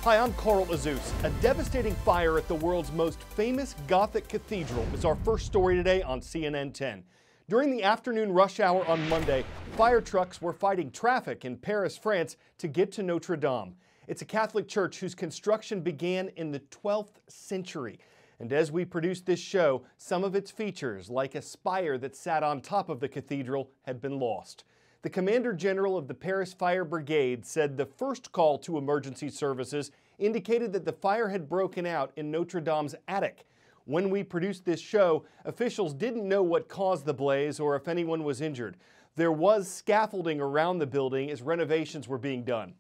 Hi, I'm Carl Azus. A devastating fire at the world's most famous Gothic cathedral is our first story today on CNN 10. During the afternoon rush hour on Monday, fire trucks were fighting traffic in Paris, France to get to Notre Dame. It's a Catholic church whose construction began in the 12th century. And as we produced this show, some of its features, like a spire that sat on top of the cathedral, had been lost. The Commander General of the Paris Fire Brigade said the first call to emergency services indicated that the fire had broken out in Notre Dame's attic. When we produced this show, officials didn't know what caused the blaze or if anyone was injured. There was scaffolding around the building as renovations were being done.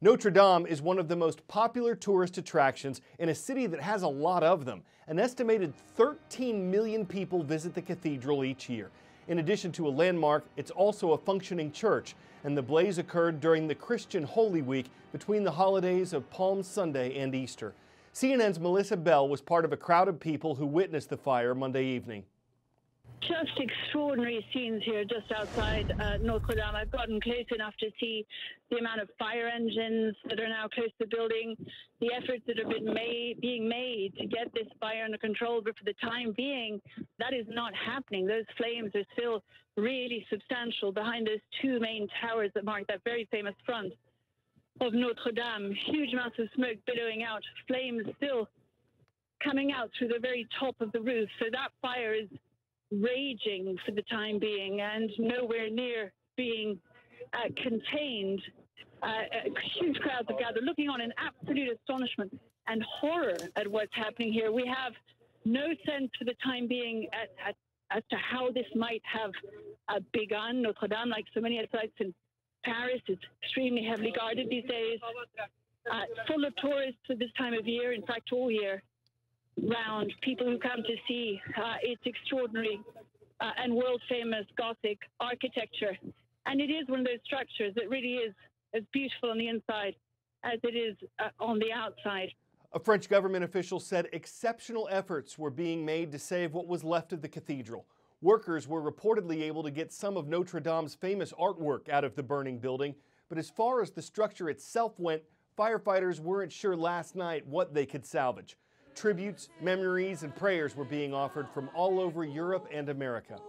Notre Dame is one of the most popular tourist attractions in a city that has a lot of them. An estimated 13 million people visit the cathedral each year. In addition to a landmark, it's also a functioning church, and the blaze occurred during the Christian Holy Week between the holidays of Palm Sunday and Easter. CNN's Melissa Bell was part of a crowd of people who witnessed the fire Monday evening. Just extraordinary scenes here just outside Notre Dame. I've gotten close enough to see the amount of fire engines that are now close to the building, the efforts that have been being made to get this fire under control, but for the time being, that is not happening. Those flames are still really substantial behind those two main towers that mark that very famous front of Notre Dame. Huge amounts of smoke billowing out, flames still coming out through the very top of the roof. So that fire is raging for the time being and nowhere near being contained. Huge crowds have gathered, looking on in absolute astonishment and horror at what's happening here. We have no sense for the time being as to how this might have begun. Notre Dame, like so many other sites in Paris, is extremely heavily guarded these days, full of tourists at this time of year, in fact all year round, people who come to see its extraordinary and world-famous Gothic architecture. And it is one of those structures that really is as beautiful on the inside as it is on the outside. A French government official said exceptional efforts were being made to save what was left of the cathedral. Workers were reportedly able to get some of Notre Dame's famous artwork out of the burning building, but as far as the structure itself went, firefighters weren't sure last night what they could salvage. Tributes, memories, and prayers were being offered from all over Europe and America.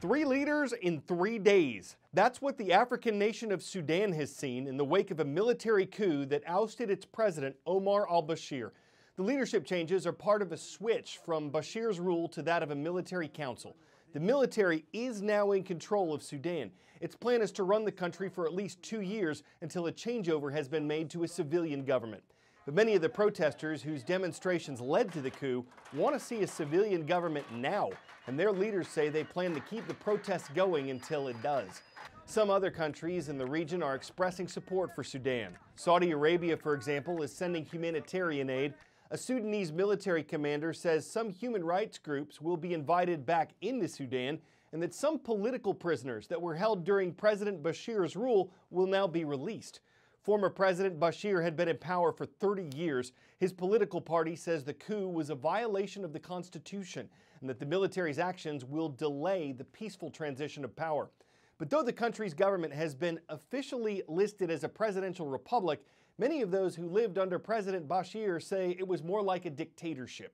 3 leaders in 3 days. That's what the African nation of Sudan has seen in the wake of a military coup that ousted its president, Omar al-Bashir. The leadership changes are part of a switch from Bashir's rule to that of a military council. The military is now in control of Sudan. Its plan is to run the country for at least 2 years until a changeover has been made to a civilian government. But many of the protesters whose demonstrations led to the coup want to see a civilian government now, and their leaders say they plan to keep the protests going until it does. Some other countries in the region are expressing support for Sudan. Saudi Arabia, for example, is sending humanitarian aid. A Sudanese military commander says some human rights groups will be invited back into Sudan, and that some political prisoners that were held during President Bashir's rule will now be released. Former President Bashir had been in power for 30 years. His political party says the coup was a violation of the Constitution and that the military's actions will delay the peaceful transition of power. But though the country's government has been officially listed as a presidential republic, many of those who lived under President Bashir say it was more like a dictatorship.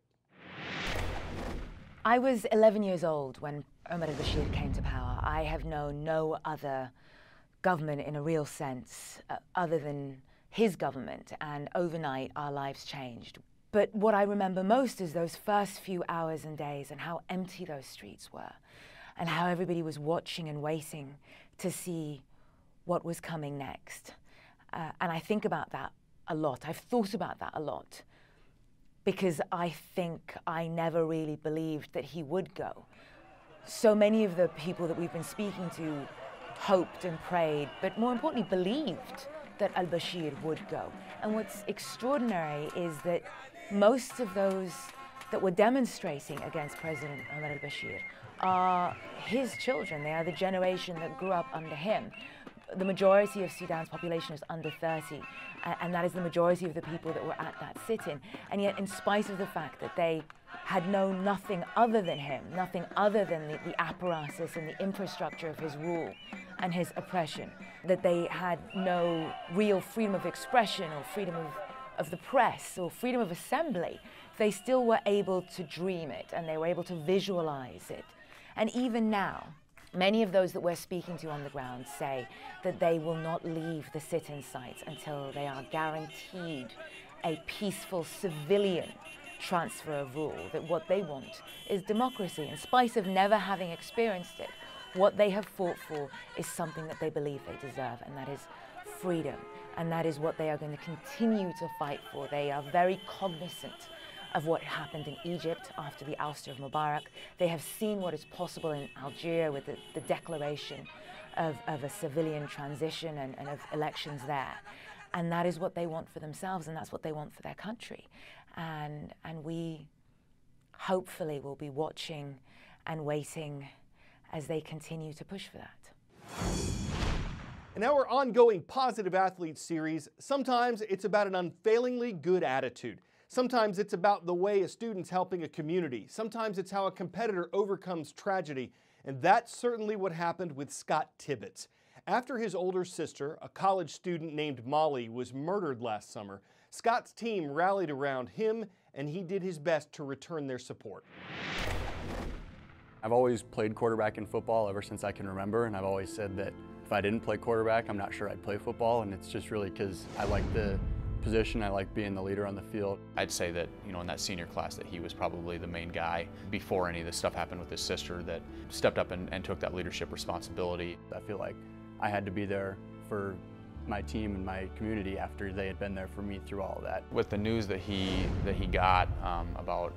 I was 11 years old when Omar al-Bashir came to power. I have known no other government in a real sense other than his government, and overnight our lives changed. But what I remember most is those first few hours and days and how empty those streets were and how everybody was watching and waiting to see what was coming next. And I think about that a lot. I've thought about that a lot because I think I never really believed that he would go. So many of the people that we've been speaking to hoped and prayed, but more importantly believed that al-Bashir would go. And what's extraordinary is that most of those that were demonstrating against President Omar al-Bashir are his children. They are the generation that grew up under him. The majority of Sudan's population is under 30, and that is the majority of the people that were at that sit-in. And yet, in spite of the fact that they had known nothing other than him, nothing other than the apparatus and the infrastructure of his rule, and his oppression, that they had no real freedom of expression or freedom of the press or freedom of assembly. They still were able to dream it, and they were able to visualize it. And even now, many of those that we're speaking to on the ground say that they will not leave the sit-in sites until they are guaranteed a peaceful civilian transfer of rule, that what they want is democracy. In spite of never having experienced it, what they have fought for is something that they believe they deserve, and that is freedom. And that is what they are going to continue to fight for. They are very cognizant of what happened in Egypt after the ouster of Mubarak. They have seen what is possible in Algeria with the declaration of a civilian transition and of elections there. And that is what they want for themselves, and that's what they want for their country. And we hopefully will be watching and waiting as they continue to push for that. In our ongoing Positive Athletes series, sometimes it's about an unfailingly good attitude. Sometimes it's about the way a student's helping a community. Sometimes it's how a competitor overcomes tragedy. And that's certainly what happened with Scott Tibbetts. After his older sister, a college student named Molly, was murdered last summer, Scott's team rallied around him, and he did his best to return their support. I've always played quarterback in football ever since I can remember, and I've always said that if I didn't play quarterback, I'm not sure I'd play football, and it's just really because I like the position, I like being the leader on the field. I'd say that, in that senior class that he was probably the main guy before any of this stuff happened with his sister that stepped up and took that leadership responsibility. I feel like I had to be there for my team and my community after they had been there for me through all of that. With the news that he got about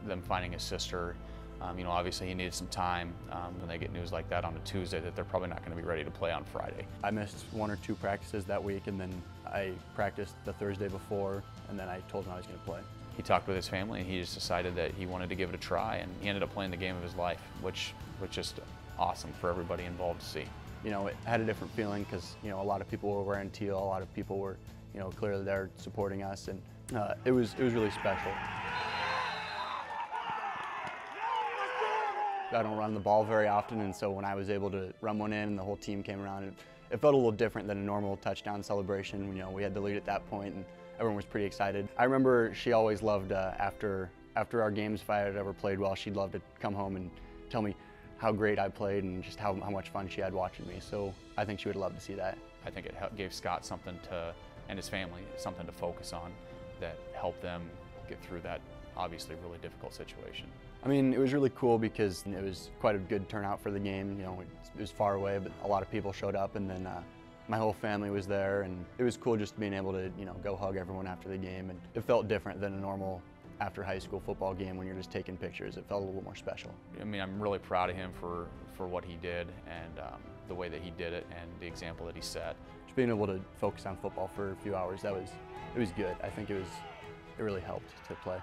them finding his sister, obviously he needed some time. When they get news like that on a Tuesday, that they're probably not going to be ready to play on Friday. I missed 1 or 2 practices that week, and then I practiced the Thursday before, and then I told him I was going to play. He talked with his family, and he just decided that he wanted to give it a try, and he ended up playing the game of his life, which was just awesome for everybody involved to see. It had a different feeling because, a lot of people were wearing teal, a lot of people were, clearly there supporting us, and it was really special. I don't run the ball very often, and so when I was able to run one in and the whole team came around, it felt a little different than a normal touchdown celebration. We had the lead at that point, and everyone was pretty excited. I remember she always loved, after our games, if I had ever played well, she'd love to come home and tell me how great I played and just how much fun she had watching me. So I think she would love to see that. I think it gave Scott something and his family, something to focus on that helped them get through that obviously really difficult situation. I mean, it was really cool because it was quite a good turnout for the game. It was far away, but a lot of people showed up, and then my whole family was there, and it was cool just being able to, go hug everyone after the game, and it felt different than a normal after high school football game when you're just taking pictures. It felt a little more special. I mean, I'm really proud of him for what he did and the way that he did it and the example that he set. Just being able to focus on football for a few hours, it was good. I think it really helped to play.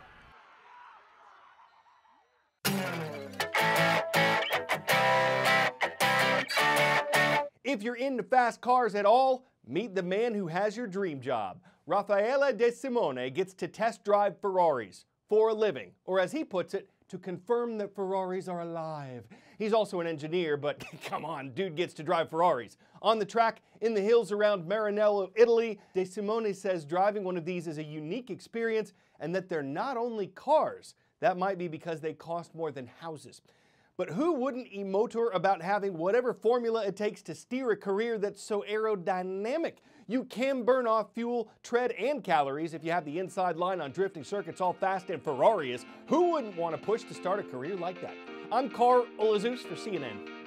If you're into fast cars at all, meet the man who has your dream job. Raffaele De Simone gets to test drive Ferraris for a living, or as he puts it, to confirm that Ferraris are alive. He's also an engineer, but come on, dude gets to drive Ferraris. On the track, in the hills around Maranello, Italy, De Simone says driving one of these is a unique experience and that they're not only cars. That might be because they cost more than houses. But who wouldn't emotor about having whatever formula it takes to steer a career that's so aerodynamic? You can burn off fuel, tread, and calories if you have the inside line on drifting circuits all fast and Ferrari is. Who wouldn't want to push to start a career like that? I'm Carl Olazus for CNN.